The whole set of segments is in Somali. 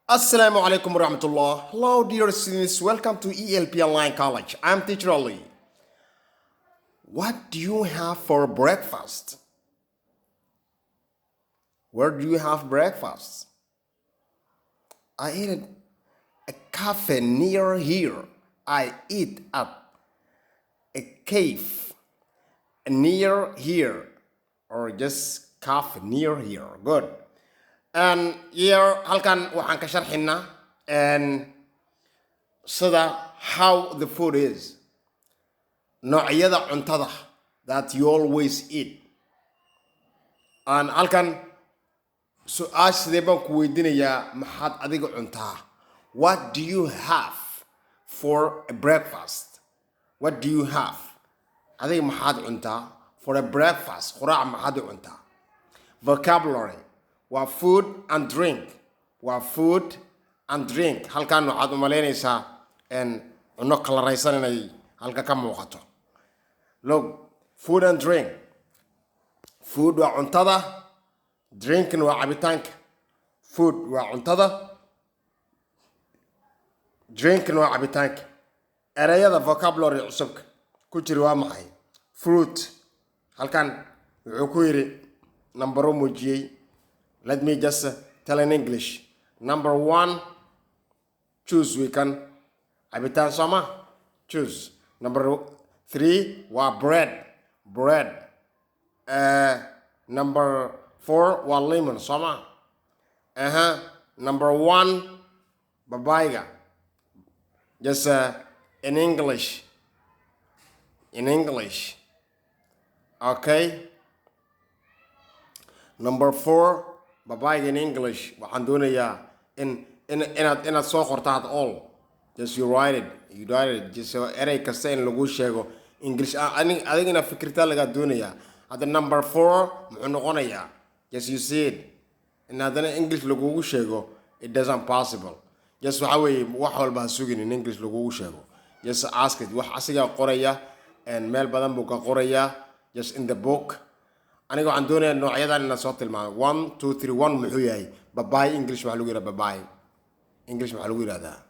Assalamu alaikum warahmatullah. Hello dear students, welcome to E.L.P. Online College. I'm Teacher Ali. What do you have for breakfast? Where do you have breakfast? I ate a cafe near here. I eat at a cave near here. Or just cafe near here. Good. And here halkan waxaan ka sharxinaa sida how the food is. Noocyada cuntada that you always eat. And halkan su-aasha sidee baan ku weydiinayaa maxaad adiga cuntaa? What do you have for a breakfast? What do you have? Adiga maxaad cuntaa for a breakfast? Quraac maxaad cuntaa? Vocabulary. Waa food and drink. Waa food and drink. Halkan waxaad u malaynaysaa cunno kalaraysan inay halka ka muuqato. Look, food and drink. Food waa cuntada. Drinking waa cabitaanka. Food waa cuntada. Drinking waa cabitaanka. Erayada vocabulary cusubka ku jira waa maxay? Fruit. Halkan wuxuu ku yiri number muujiyay. Let me just tell in English. Number 1, choose. We can cabitaan sama. Choose. Number 3, waa bread. Bread. Number 4, waa lemon sama. Number 1, babayga. Just in English. In English. Okay. Number 4, babayga in English. Waxaan doonayaa inaad soo qortaad all. Just you write it. You write it. Just erey kasta in lagu sheego English. Adigina fikirtaa lagaa doonayaa. Hadda number 4 muxuu noqonayaa? Just you see it. In haddana English lagugu sheego, it doesn't possible. Just waxa weeye wax walba ha sugin in English lagugu sheego. Just ask it. Wax asigaa qoraya meel badan buu ka qorayaa. Just in the book. Aniga waxaan doonayaa noocyadan inaan soo tilmaamo. 1, 2, 3. 1 muxuu yahay? Babaay. English maxaa lagu yidhaha babaay? English maxaa lagu yidhahdaa?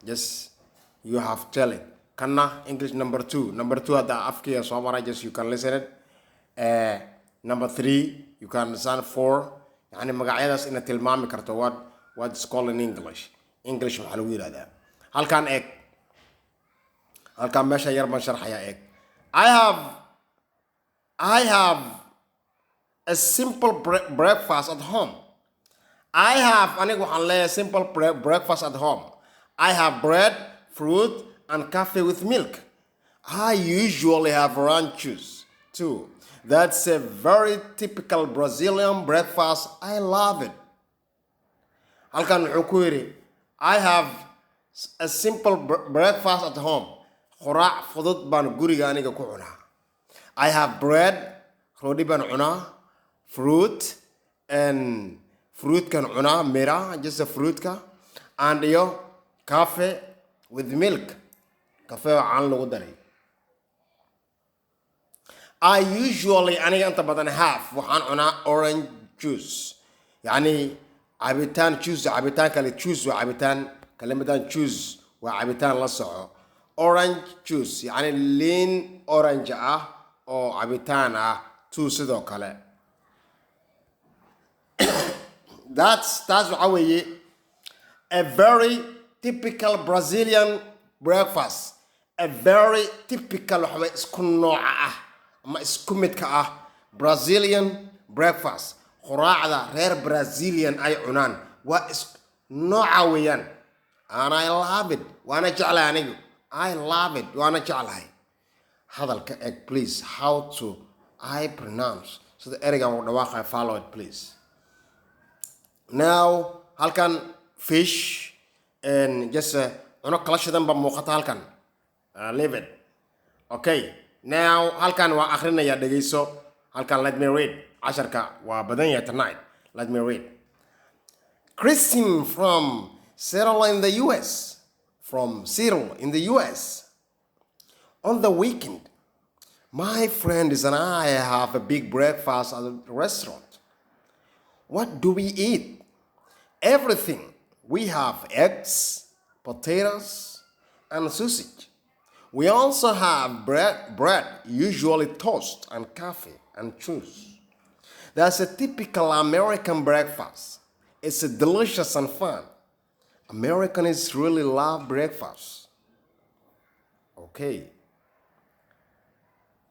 Just you have tell it. Kana English number 2. Number 2 hadda afkiya soo maray. Just you can listen it. Number 3 you can understand. 4 yani magacyadaas inaad tilmaami karto what is called in English. English maxaa lagu yidhahdaa? Halkan eeg. Halkan meesha yar baan sharxayaa eeg. I have a simple breakfast at home. I have a simple breakfast at home. I have bread, fruit, and coffee with milk. I usually have orange juice too. That's a very typical Brazilian breakfast. I love it. Halkan wuxuu ku yiri, I have a simple breakfast at home. Quraac fudud baan guriga aniga ku cunaa. I have bread, rooti baan cunaa. Fruit and fruit can cunaa mira, just a fruit ka, and yo coffee with milk. Coffee aan lagu daray. I usually aniga inta badan have waxaan cunaa orange juice. Yani cabitaan juice, cabitaan kale juice waa cabitaan kalimadan juice waa cabitaan la soco. Orange juice yani liin orange ah oo cabitaan ah tu sidoo kale. That's waxa weeye a very typical Brazilian breakfast. A very typical waxa isku nooca ah ama isku midka ah Brazilian breakfast. Quraacda reer Brazilian ay cunaan waa nooca weeyaan. And I love it. Waana jeclahay anigu. I love it. Waana jeclahay. Hadalka eeg please. How to I pronounce. So the ereyga uu dhawaaqay follow it please. Now halkan fish and just cunno kala shidan ba muuqata halkan. Leave it. Okay. Now halkan waa akhrinaya dhageyso. Halkan let me read. Casharka waa badan yahay tonight. Let me read. Christine from Seattle in the US. From Seattle in the US. On the weekend, my friends and I have a big breakfast at the restaurant. What do we eat? Everything. We have eggs, potatoes, and sausage. We also have bread, usually toast, and coffee and cheese. That's a typical American breakfast. It's delicious and fun. Americans really love breakfast. Okay.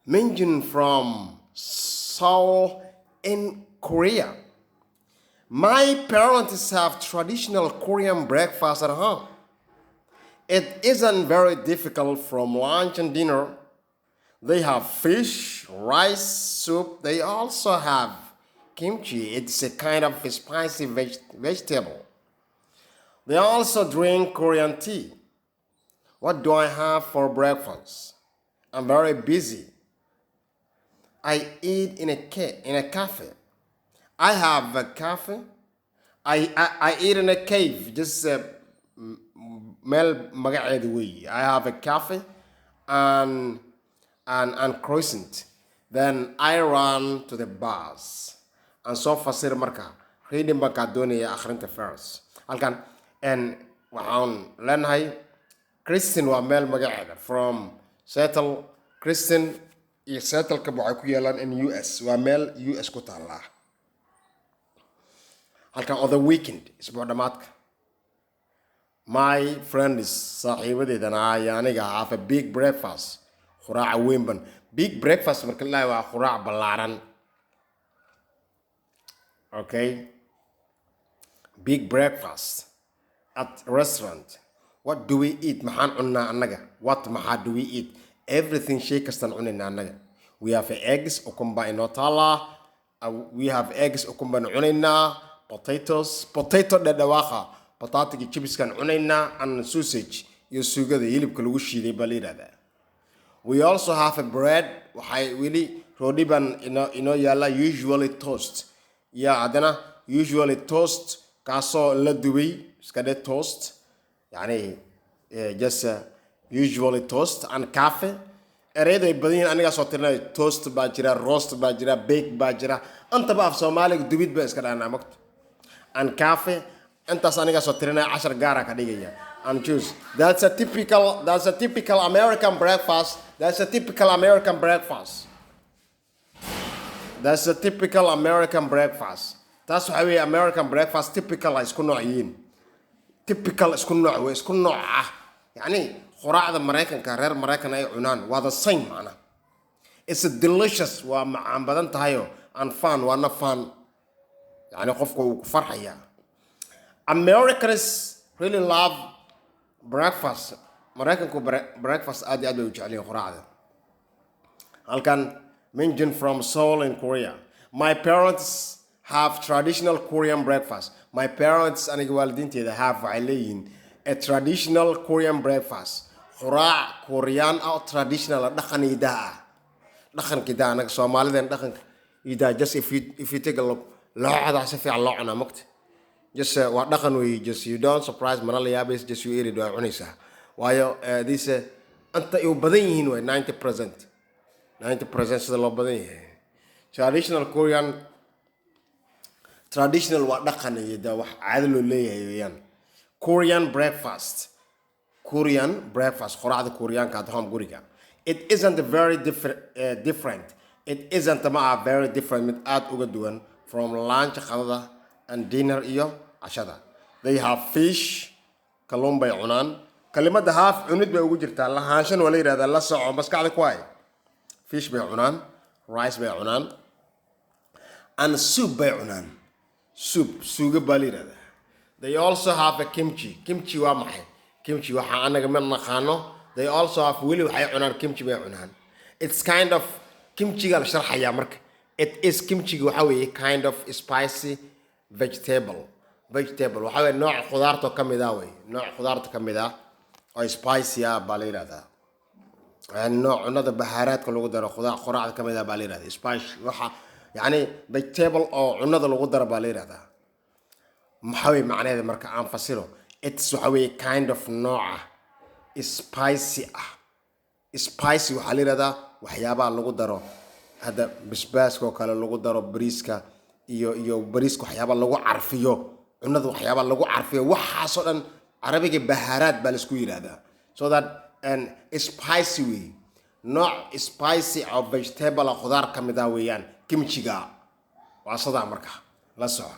Mention from Seoul in Korea. My parents have traditional Korean breakfast at home. It isn't very difficult from lunch and dinner. They have fish, rice, soup. They also have kimchi. It's a kind of a spicy vegetable. They also drink Korean tea. What do I have for breakfast? I'm very busy. I eat in a cafe. I have a cafe. I eat in a cave. Just mel magaceedu weeye. I have a cafe and croissant. Then I run to the bars. And so fasir marka. Reading baan doonaya akhrinta first. Halkan waxaan leenahay Kristen waa meel magaceeda from Seattle. Kristen iyo Seattle-ka waxay ku yaalaan in US. Waa meel US ku taala. Halkan on the weekend isbuuc dhamaadka. My friend is saaxiibadeedana aniga have a big breakfast. Quraac weyn ban. Big breakfast marka la waa quraac ballaaran. Okay? Big breakfast at restaurant. What do we eat? Maxaan cunnaa annaga? Maxaa do we eat? Everything shay kastaan cunayna annaga. We have eggs, ukumba inoo taala. We have eggs, ukumba cunaynaa. Potatoes, potato dhadhawaaqa. Potato-ga chipskan cunaynaa. And sausage iyo suugada hilibka lagu shiiday baa la yidhahdaa. We also have a bread. Waxay weli roodhi baan inoo yaala usually toast. Haddana usually toast kaasoo la dubay iska dhe toast. يعني just usually toast and coffee. Ereyada ay badan yihiin aniga soo tirnay toast baa jira, roast baa jira, bake baa jira. Antaba af Soomaaliga dubid baa iska dhaanaa magto. And coffee intaas aniga soo tirnay 10 gaara ka dhigaya. And juice. That's a typical American breakfast. That's a typical American breakfast. That's a typical American breakfast. That's why we American breakfast typical isku nooc yihiin. Typical isku nooc ah. يعني quraacda Mareykanka reer Mareykan ay cunaan waa the same macna. It's delicious waa macaan badan tahay and fun waana fun. يعني qofku uu ku farxaya. Americans really love breakfast. Mareykanku breakfast aad iyo aad bay u jecel yihiin quraacda. Halkan mention from Seoul in Korea. My parents have traditional Korean breakfast. My parents aniga waalidiinteeda have waxay leeyihiin a traditional Korean breakfast. Quraac Korean traditional dhaqanida. Dhaqankida anaga Soomaalidan dhaqanka just if you take a look looxda si fiican loo cunaa magta. Just waa dhaqan weey just you don't surprise mana la yaabis just you eat it waa cunaysaa. Waayo this anta ay u badan yihiin way 90%. 90% sida loo badan yahay. Traditional Korean traditional waa dhaqan iyo wax caado loo leeyahay weeyaan. Korean breakfast quraacda Koreanka at home guriga. It isn't very different. It isn't very different mid aad uga duwan from lunch qadada and dinner iyo cashada. They have fish, kalluun bay cunaan. Kalimada half cunid bay ugu jirtaa lahaanshan wala yiraahdaa la soco maskaxda ku hay. Fish bay cunaan, rice bay cunaan, and soup bay cunaan. Suuga baa la yiraahdaa. They also have a kimchi. Kimchi waa maxay? Kimchi waxa anaga ma naqaano. They also have wili waxay cunaan kimchi bay cunaan. It's kind of kimchi-ga la sharxaya marka. It is kimchi waxa weeye kind of spicy vegetable. Waxa weeye nooc khudaarta kamid ah weeye. Nooc khudaarta kamid ah oo spicy ah baa la yiraahdaa. nooc cunada bahaaraadka lagu daro quraacda kamid ah baa la yiraahdaa. Spice waxa يعني vegetable oo cunada lagu daro baa la yiraahdaa. maxay macnaheedu marka aan fasiro? It's waxa weeye kind of nooca spicy ah. Spicy waxa la yiraahdaa waxyaabaha lagu daro hada basbaaska oo kale lagu daro bariiska iyo bariiska waxyaabaha lagu carfiyo cunada waxyaaba lagu carfiyo waxaasoo dhan carabiga bahaaraad baa laisku yidhaahdaa so that spicy way nooc spicy oo vegetable khudaar ka mid ah weeyaan kimchiga waa sidaa marka la soco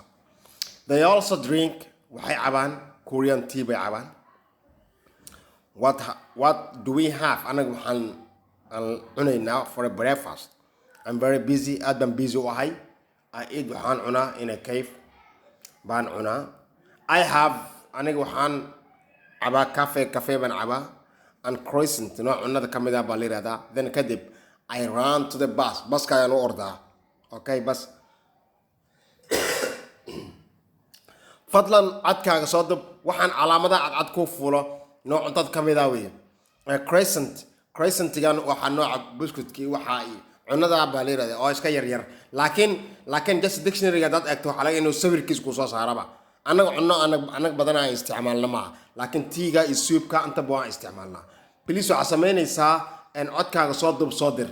they also drink waxay cabaan Korean tea bay cabaan what do we have anaga waxaan cunaynaa for a breakfast I'm very busy aad baan busy u ahay I eat waxaan cunaa in a cave baan cunaa I have aniga waxaan cabaa cafe baan cabaa and croissant nooc cunada ka mid ah baa la yidhahdaa then kadib I run to the buska ayaan u ordaa okay bas fadlan codkaaga soo dub waxaan calaamadaha cadcad ku fuulo nooc cuntad ka mid ah weeye croissantigan waxaa nooca buskudkii waxaa cunada baa la yidhahdaa oo iska yaryar laakiin just dictionary-ga dad eegto waxaa laga inuu sawirkiis ku soo saaraba annaga cunno anag badan aan isticmaalna maaha laakiin tiiga iyo suubka intaba waan isticmaalnaa please waxaa samaynaysaa codkaaga soo dub soo dir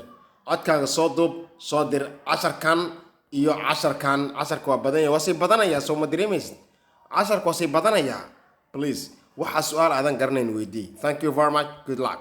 codkaaga soo dub soo dir casharkan iyo casharka waa badan yahay waa sii badanayaa soo ma dareemaysid casharka waa sii badanayaa please waxaa su-aal aadan garanayn weydii thank you very much good luck